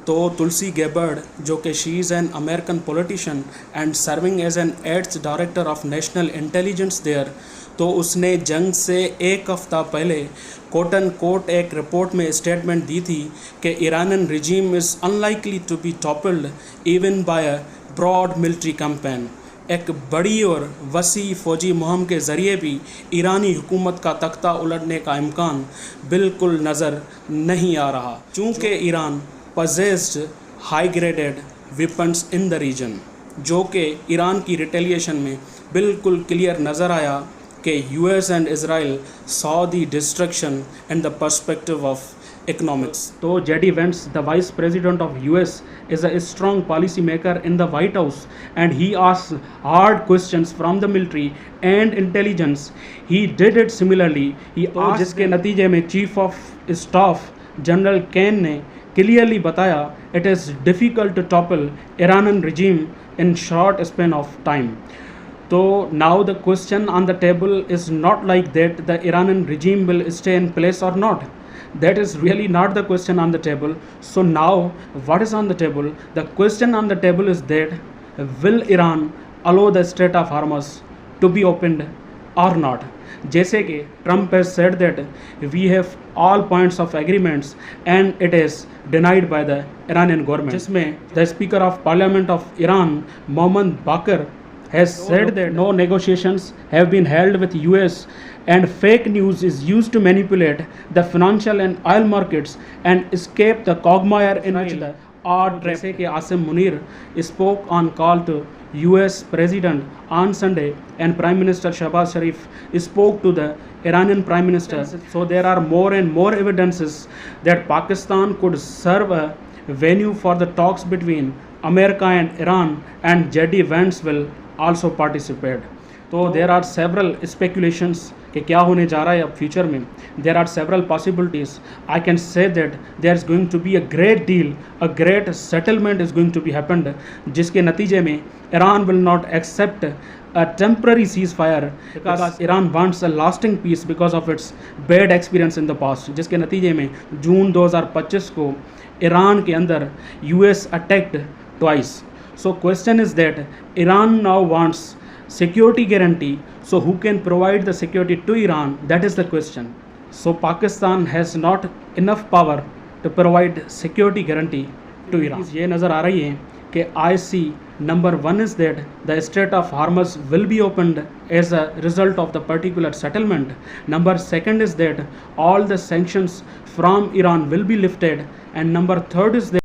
تو تلسی گیبرڈ جو کہ she is an American politician and serving as an eighth director of national intelligence there, تو اس نے جنگ سے ایک ہفتہ پہلے کوٹ اینڈ کوٹ ایک رپورٹ میں اسٹیٹمنٹ دی تھی کہ Iranian regime is unlikely to be toppled even by a broad military campaign. ایک بڑی اور وسیع فوجی مہم کے ذریعے بھی ایرانی حکومت کا تختہ الٹنے کا امکان بالکل نظر نہیں آ رہا، چونکہ Iran possessed high graded weapons in the region، جو کہ ایران کی ریٹیلیشن میں بالکل کلیئر نظر آیا کہ U S and Israel saw the destruction and the perspective of economics۔ تو J D Vance, the vice president of US, is a strong policy maker in the White House and he asks hard questions from the military and intelligence۔ He did it similarly، he asked، جس کے نتیجے میں chief of staff general can نے clearly بتایا it is difficult to topple Iranian regime in short span of time۔ تو now the question on the table is not like that the Iranian regime will stay in place or not. That is really not the question on the table. So now what is on the table? The question on the table is that will Iran allow the Strait of Hormuz to be opened or not؟ جیسے کہ Trump has said that we have all points of agreements and it is denied by the Iranian government، جس میں the Speaker of Parliament of Iran Mohammad Baqir has said that no negotiations have been held with US and fake news is used to manipulate the financial and oil markets and escape the quagmire in which the odd trap۔ جیسے کہ Asim Munir spoke on call to US President on Sunday and Prime Minister Shehbaz Sharif spoke to the Iranian Prime Minister۔ So there are more and more evidences that Pakistan could serve a venue for the talks between America and Iran and J.D. Vance will also participate۔ تو there are several speculations کہ کیا ہونے جا رہا ہے اب future میں۔ there are several possibilities۔ I can say that there is going to be a great deal، a great settlement is going to be happened، جس کے نتیجے میں Iran will not accept a temporary ceasefire because Iran wants a lasting peace because of its bad experience in the past، جس کے نتیجے میں جون 2025 کو ایران کے اندر US attacked twice۔ So question is that Iran now wants security guarantee، so who can provide the security to Iran? That is the question۔ So Pakistan has not enough power to provide security guarantee to Iran۔ یہ نظر آ رہی ہے کہ I see number one is that the Strait of Hormuz will be opened as a result of the particular settlement۔ Number second is that all the sanctions from Iran will be lifted, and number third is that